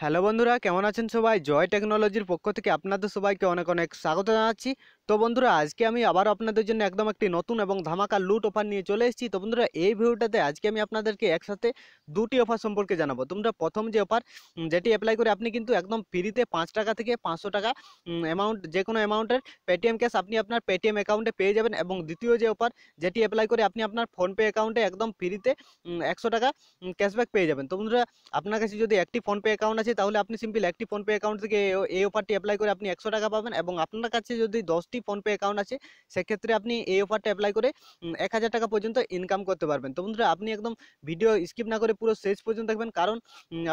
Hello বন্ধুরা, কেমন আছেন সবাই? জয় টেকনোলজির পক্ষ থেকে আপনাদের সবাইকে অনেক অনেক স্বাগত জানাচ্ছি। তো বন্ধুরা, আজকে আমি আবার আপনাদের জন্য একদম একটি নতুন এবং ধামাকা লুট অফার নিয়ে চলে এসেছি। তো বন্ধুরা, এই ভিডিওটাতে আজকে আমি আপনাদেরকে একসাথে দুটি অফার সম্পর্কে জানাবো। তোমরা প্রথম যে অফার যেটি অ্যাপ্লাই করে আপনি কিন্তু একদম ফ্রিতে ৫ টাকা থেকে ৫০০ টাকা অ্যামাউন্ট, যে কোনো অ্যামাউন্টের পেটিএম ক্যাশ আপনি আপনার পেটিএম অ্যাকাউন্টে পেয়ে যাবেন। এবং দ্বিতীয় যে অফার, যেটি অ্যাপ্লাই করে আপনি আপনার ফোনপে অ্যাকাউন্টে একদম ফ্রিতে ১০০ টাকা ক্যাশব্যাক পেয়ে যাবেন। তো বন্ধুরা, আপনার কাছে যদি একটি ফোনপে অ্যাকাউন্ট আছে তাহলে আপনি সিম্পল একটি ফোনপে অ্যাকাউন্ট থেকে এই অফারটি অ্যাপ্লাই করে আপনি ১০০ টাকা পাবেন। এবং আপনার কাছে যদি 10টি ফোনপে অ্যাকাউন্ট আছে সেক্ষেত্রে আপনি এই অফারটা অ্যাপ্লাই করে ১০০০ টাকা পর্যন্ত ইনকাম করতে পারবেন। তো বন্ধুরা, আপনি একদম ভিডিও স্কিপ না করে পুরো শেষ পর্যন্ত দেখবেন, কারণ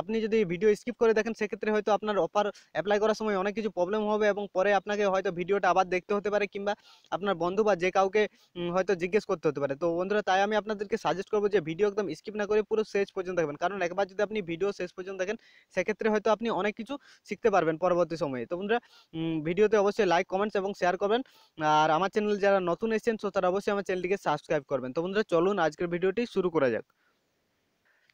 আপনি যদি ভিডিও স্কিপ করে দেখেন সেক্ষেত্রে হয়তো আপনার অফার অ্যাপ্লাই করার সময় অনেক কিছু প্রবলেম হবে এবং পরে আপনাকে হয়তো ভিডিওটা আবার দেখতে হতে পারে, কিংবা আপনার বন্ধু বা যে কাউকে হয়তো জিজ্ঞেস করতে হতে পারে। তো বন্ধুরা, তাই আমি আপনাদেরকে সাজেস্ট করবো যে ভিডিও একদম স্কিপ না করে পুরো শেষ পর্যন্ত দেখবেন, কারণ একবার যদি আপনি ভিডিও শেষ পর্যন্ত দেখেন সেক্ষেত্রে হয়তো আপনি অনেক কিছু শিখতে পারবেন পরবর্তী সময়ে। তো বন্ধুরা, ভিডিওতে অবশ্যই লাইক, কমেন্টস এবং শেয়ার করবেন। আর আমার চ্যানেল যারা নতুন এসেছেন তো তারা অবশ্যই আমার চ্যানেলটিকে সাবস্ক্রাইব করবেন। তো বন্ধুরা, চলুন আজকের ভিডিওটি শুরু করা যাক।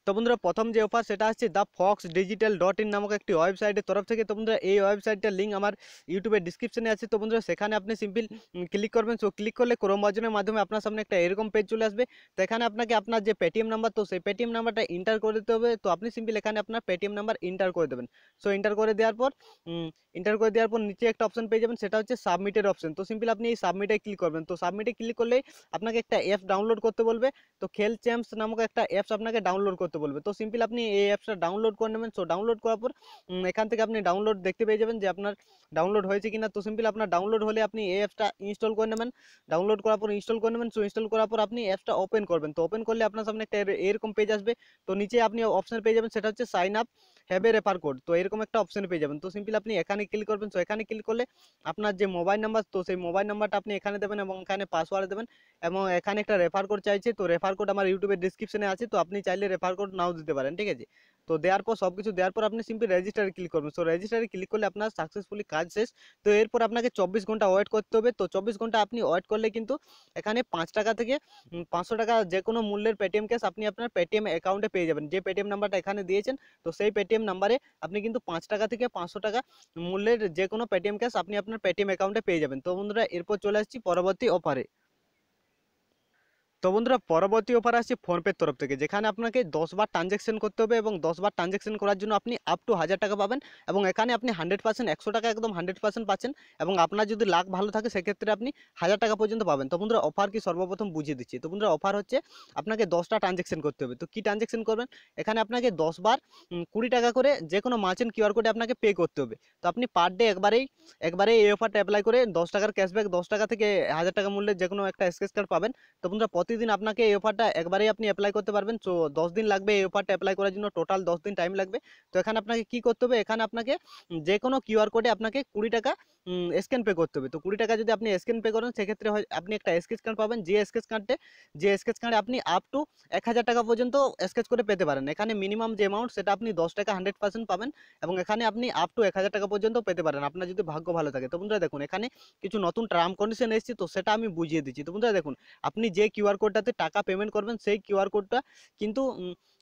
তো বন্ধুরা, প্রথম যে অফার সেটা হচ্ছে thefoxdigital.in নামক একটি ওয়েবসাইটের তরফ থেকে। তো বন্ধুরা, এই ওয়েবসাইটটার লিঙ্ক আমার ইউটিউবের ডিসক্রিপশনে আছে। তো বন্ধুরা, সেখানে আপনি সিম্পল ক্লিক করবেন। সো ক্লিক করলে ক্রোম ব্রাউজারের মাধ্যমে আপনার সামনে একটা এরকম পেজ চলে আসবে। তো এখানে আপনাকে আপনার যে পেটিএম নাম্বার, তো সেই পেটিএম নাম্বারটা এন্টার করে দিতে হবে। তো আপনি সিম্পল এখানে আপনার পেটিএম নাম্বার এন্টার করে দেবেন। সো এন্টার করে দেওয়ার পর নিচে একটা অপশন পেয়ে যাবেন, সেটা হচ্ছে সাবমিটের অপশন। তো সিম্পল আপনি এই সাবমিটে ক্লিক করবেন। তো সাবমিটে ক্লিক করলেই আপনাকে একটা অ্যাপ ডাউনলোড করতে বলবে। তো খেল চ্যাম্পস নামক একটা অ্যাপস আপনাকে ডাউনলোড করতে বলবে। তো সিম্পল আপনি এই অ্যাপসটা ডাউনলোড করে নেবেন। সো ডাউনলোড করার পর এখান থেকে আপনি ডাউনলোড দেখতে পেয়ে যাবেন যে আপনার ডাউনলোড হয়েছে কিনা। তো সিম্পল আপনার ডাউনলোড হলে আপনি এই অ্যাপসটা ইনস্টল করে নেবেন। ডাউনলোড করার পর ইনস্টল করে নেবেন। সো ইনস্টল করার পর আপনি অ্যাপসটা ওপেন করবেন। তো ওপেন করলে আপনার সামনে একটা এরকম পেজ আসবে। তো নিচে আপনি অপশন পেয়ে যাবেন, সেটা হচ্ছে sign up have a refer code. তো এরকম একটা অপশন পেয়ে যাবেন। তো সিম্পল আপনি এখানে ক্লিক করবেন। সো এখানে ক্লিক করলে আপনার যে মোবাইল নাম্বার, তো সেই মোবাইল নাম্বারটা আপনি এখানে দেবেন এবং এখানে পাসওয়ার্ড দেবেন। এবং এখানে একটা রেফার কোড চাইছে। তো রেফার কোড আমার ইউটিউবের ডিসক্রিপশনে আছে। তো আপনি চাইলে রেফার কোড নাও দিতে পারেন, ঠিক আছে। তো দেওয়ার পর সবকিছু দেওয়ার পর আপনি সিম্পল রেজিস্টারে ক্লিক করবেন। সো রেজিস্টারে ক্লিক করলে আপনার সাকসেসফুলি কাজ শেষ। তো এরপর আপনাকে 24 ঘন্টা ওয়েট করতে হবে। তো 24 ঘন্টা আপনি ওয়েট করলে কিন্তু এখানে 5 টাকা থেকে 500 টাকা যে কোনো মূল্যের পেটিএম ক্যাশ আপনি আপনার পেটিএম অ্যাকাউন্টে পেয়ে যাবেন। যে পেটিএম নাম্বারটা এখানে দিয়েছেন, তো সেই পেটিএম নাম্বারে আপনি কিন্তু 5 টাকা থেকে 500 টাকা মূল্যের যে কোনো পেটিএম ক্যাশ আপনি আপনার পেটিএম অ্যাকাউন্টে পেয়ে যাবেন। তো বন্ধুরা, এরপর চলে আসছি পরবর্তী অফারে। তো বন্ধুরা, পরবর্তী অফার আসছে ফোনপের তরফ থেকে, যেখানে আপনাকে 10 বার ট্রানজ্যাকশন করতে হবে এবং 10 বার ট্রানজ্যাকশন করার জন্য আপনি আপ টু 1000 টাকা পাবেন। এবং এখানে আপনি 100%, 100 টাকা একদম 100% পাচ্ছেন। এবং আপনার যদি লাক ভালো থাকে সেক্ষেত্রে আপনি 1000 টাকা পর্যন্ত পাবেন। তো বন্ধুরা, অফার কি সর্বপ্রথম বুঝিয়ে দিচ্ছি। তো বন্ধুরা, অফার হচ্ছে আপনাকে 10টা ট্রানজ্যাকশন করতে হবে। তো কি ট্রানজ্যাকশন করবেন? এখানে আপনাকে 10 বার 20 টাকা করে যে কোনো মার্চেন্ট কিউআর কোডে আপনাকে পে করতে হবে। তো আপনি পার ডে একবারেই এই অফারটা অ্যাপ্লাই করে 10 টাকার ক্যাশব্যাক, 10 টাকা থেকে 1000 টাকা মূল্যের যে কোনো একটা স্ক্র্যাচ কার্ড পাবেন। তো বন্ধুরা, প্রতিদিন আপনাকে এই অফারটা একবারেই আপনি অ্যাপ্লাই করতে পারবেন। তো 10 দিন লাগবে এই অফারটা অ্যাপ্লাই করার জন্য, টোটাল 10 দিন টাইম লাগবে। তো এখানে আপনাকে কি করতে হবে? এখানে আপনাকে যে কোনো কিউআর কোডে আপনাকে 20 টাকা স্ক্যান পে করতে হবে। তো 20 টাকা যদি আপনি স্ক্যান পে করেন সেক্ষেত্রে হয় আপনি একটা স্কেচ কার্ড পাবেন। যে স্কেচ কার্ডে আপনি আপ টু 1000 টাকা পর্যন্ত স্কেচ করে পেতে পারেন। এখানে মিনিমাম যে অ্যামাউন্ট সেটা আপনি 10 টাকা 100% পাবেন। এবং এখানে আপনি আপ টু 1000 টাকা পর্যন্ত পেতে পারেন আপনার যদি ভাগ্য ভালো থাকে। তো বন্ধুরা দেখুন, এখানে কিছু নতুন টার্ম কন্ডিশন এসেছে, তো সেটা আমি বুঝিয়ে দিচ্ছি। তো বন্ধুরা দেখুন, আপনি যে কিউআর কোডটাতে টাকা পেমেন্ট করবেন সেই কিউআর কোডটা কিন্তু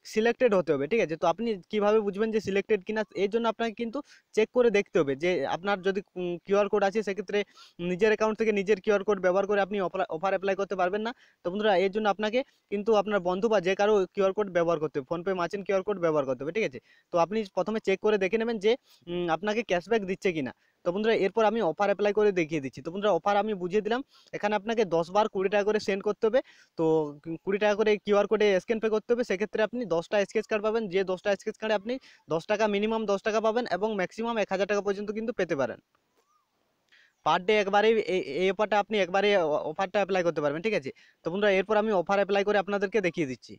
সিলেক্টেড হতে হবে, ঠিক আছে। তো আপনি কিভাবে বুঝবেন যে সিলেক্টেড কিনা? এর জন্য আপনাকে কিন্তু চেক করে দেখতে হবে যে আপনার যদি কিউআর কোড আছে সেক্ষেত্রে নিজের অ্যাকাউন্ট থেকে নিজের কিউআর কোড ব্যবহার করে আপনি অফার অ্যাপ্লাই করতে পারবেন না। তো বন্ধুরা, এর জন্য আপনাকে কিন্তু আপনার বন্ধু বা যে কারো কিউআর কোড ব্যবহার করতে হবে, ফোনপে মার্চেন্ট কিউআর কোড ব্যবহার করতে হবে, ঠিক আছে। তো আপনি প্রথমে চেক করে দেখে নেবেন যে আপনাকে ক্যাশব্যাক দিচ্ছে কিনা। তো বন্ধুরা, এরপর আমি অফার অ্যাপ্লাই করে দেখিয়ে দিচ্ছি। তো বন্ধুরা, অফার আমি বুঝিয়ে দিলাম। এখানে আপনাকে 10 বার 20 টাকা করে সেন্ড করতে হবে। তো 20 টাকা করে কিউআর কোডে স্ক্যান পে করতে হবে। সেক্ষেত্রে আপনি 10টা স্কেচ কার্ড পাবেন। যে 10টা স্কেচ কার্ডে আপনি 10 টাকা, মিনিমাম 10 টাকা পাবেন এবং ম্যাক্সিমাম 1000 টাকা পর্যন্ত কিন্তু পেতে পারেন। পার ডে একবারেই এই অফারটা আপনি একবারে অফারটা অ্যাপ্লাই করতে পারবেন, ঠিক আছে। তো বন্ধুরা, এরপর আমি অফার অ্যাপ্লাই করে আপনাদেরকে দেখিয়ে দিচ্ছি।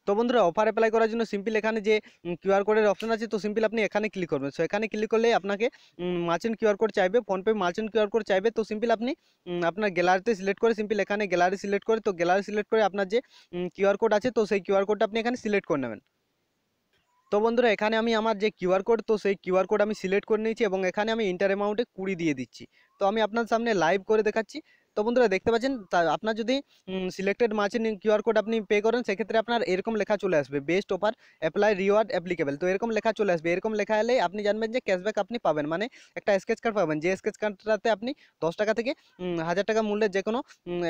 তো বন্ধুরা, অফার অ্যাপ্লাই করার জন্য সিম্পল এখানে যে কিউআর কোডের অপশন আছে, তো সিম্পল আপনি এখানে ক্লিক করবেন। সো এখানে ক্লিক করলে আপনাকে মার্চেন্ট কিউআর কোড চাইবে, ফোনপে মার্চেন্ট কিউআর কোড চাইবে। তো সিম্পল আপনি আপনার গ্যালারিতে সিলেক্ট করে, সিম্পল এখানে গ্যালারি সিলেক্ট করে, তো গ্যালারি সিলেক্ট করে আপনার যে কিউআর কোড আছে তো সেই কিউআর কোডটা আপনি এখানে সিলেক্ট করে নেবেন। তো বন্ধুরা, এখানে আমি আমার যে কিউআর কোড, তো সেই কিউআর কোড আমি সিলেক্ট করে নিয়েছি এবং এখানে আমি ইন্টার অ্যামাউন্টে 20 দিয়ে দিচ্ছি। তো আমি আপনার সামনে লাইভ করে দেখাচ্ছি। তো বন্ধুরা দেখতে পাচ্ছেন আপনার যদি সিলেক্টেড মার্চেন্ট কিউআর কোড আপনি পে করেন, সেক্ষেত্রে আপনার এরকম লেখা চলে আসবে, best offer apply reward applicable. তো এরকম লেখা চলে আসবে, এরকম লেখা এলে আপনি জানবেন যে ক্যাশব্যাক আপনি পাবেন, মানে একটা স্কেচ কার্ড পাবেন, যে স্কেচ কার্ডটাতে আপনি 10 টাকা থেকে 1000 টাকা মূল্যের যে কোনো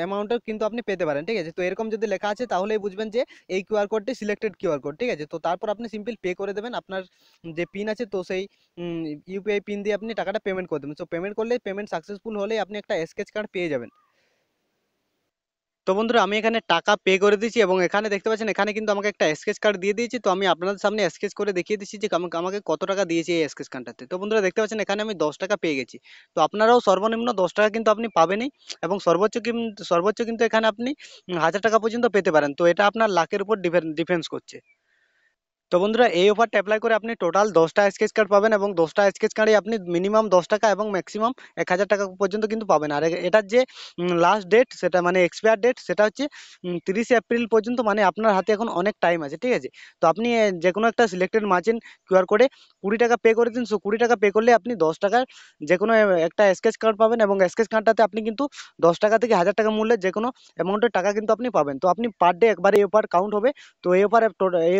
অ্যামাউন্টের কিন্তু আপনি পেতে পারেন। ঠিক আছে, তো এরকম যদি লেখা আছে তাহলেই বুঝবেন যে এই কিউআর কোডটি সিলেক্টেড কিউআর কোড। ঠিক আছে, তো তারপর আপনি সিম্পল পে করে দেবেন আপনার যে পিন আছে, তো সেই ইউপিআই পিন দিয়ে আপনি টাকাটা পেমেন্ট করে দেবেন। তো পেমেন্ট করলে, পেমেন্ট সাকসেসফুল হলে আপনি একটা স্কেচ কার্ড পেয়ে যাবেন। তো বন্ধুরা আমি এখানে টাকা পে করে দিয়েছি এবং এখানে দেখতে পাচ্ছেন এখানে কিন্তু আমাকে একটা স্কেচ কার্ড দিয়ে দিয়েছি। তো আমি আপনাদের সামনে স্কেচ করে দেখিয়ে দিচ্ছি যে আমাকে আমাকে কত টাকা দিয়েছে এই স্কেচ কার্ডটাতে। তো বন্ধুরা দেখতে পাচ্ছেন এখানে আমি 10 টাকা পেয়ে গেছি। তো আপনারাও সর্বনিম্ন 10 টাকা কিন্তু আপনি পাবেনই, এবং সর্বোচ্চ কিন্তু এখানে আপনি 1000 টাকা পর্যন্ত পেতে পারেন। তো এটা আপনার লাকের উপর ডিফেন্স করছে। তো বন্ধুরা এই অফারটা অ্যাপ্লাই করে আপনি টোটাল 10টা স্কেচ কার্ড পাবেন, এবং 10টা স্কেচ কার্ডে আপনি মিনিমাম 10 টাকা এবং ম্যাক্সিমাম 1000 টাকা পর্যন্ত কিন্তু পাবেন। আর এটার যে লাস্ট ডেট, সেটা মানে এক্সপায়ার ডেট, সেটা হচ্ছে 30 এপ্রিল পর্যন্ত। মানে আপনার হাতে এখন অনেক টাইম আছে। ঠিক আছে, তো আপনি যে কোনো একটা সিলেক্টেড মার্চেন্ট কিউআর কোডে 20 টাকা পে করে দিন। সো 20 টাকা পে করলে আপনি 10 টাকার যে কোনো একটা স্কেচ কার্ড পাবেন, এবং স্কেচ কার্ডটাতে আপনি কিন্তু 10 টাকা থেকে 1000 টাকা মূল্যের যে কোনো অ্যামাউন্টের টাকা কিন্তু আপনি পাবেন। তো আপনি পার ডে একবারে এই অফার কাউন্ট হবে। তো এই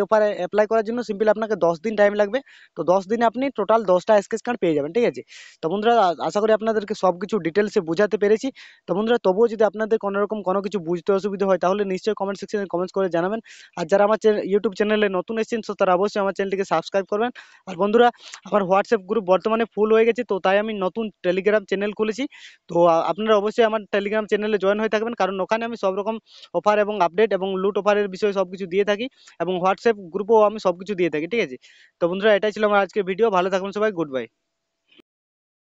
অফারে অ্যাপ্লাই করার জন্য সিম্পলি আপনাকে 10 দিন টাইম লাগবে। তো 10 দিনে আপনি টোটাল 10টা স্কেচ কার্ড পেয়ে যাবেন। ঠিক আছে, তো বন্ধুরা আশা করি আপনাদেরকে সব কিছু ডিটেলসে বোঝাতে পেরেছি। তো বন্ধুরা তবুও যদি আপনাদের কোনো রকম কোনো কিছু বুঝতে অসুবিধা হয়, তাহলে নিশ্চয়ই কমেন্ট সেকশনে কমেন্টস করে জানাবেন। আর যারা আমার ইউটিউব চ্যানেলে নতুন এসেছেন, তো তারা অবশ্যই আমার চ্যানেলটিকে সাবস্ক্রাইব করবেন। আর বন্ধুরা আমার হোয়াটসঅ্যাপ গ্রুপ বর্তমানে ফুল হয়ে গেছে, তো তাই আমি নতুন টেলিগ্রাম চ্যানেল খুলেছি। তো আপনারা অবশ্যই আমার টেলিগ্রাম চ্যানেলে জয়েন হয়ে থাকবেন, কারণ ওখানে আমি সব রকম অফার এবং আপডেট এবং লুট অফারের বিষয়ে সবকিছু দিয়ে থাকি, এবং হোয়াটসঅ্যাপ গ্রুপেও আমি সবকিছু দিয়ে থাকি। ঠিক আছে, তো বন্ধুরা এটাই ছিল আমার আজকের ভিডিও। ভালো থাকুন সবাই, গুড বাই।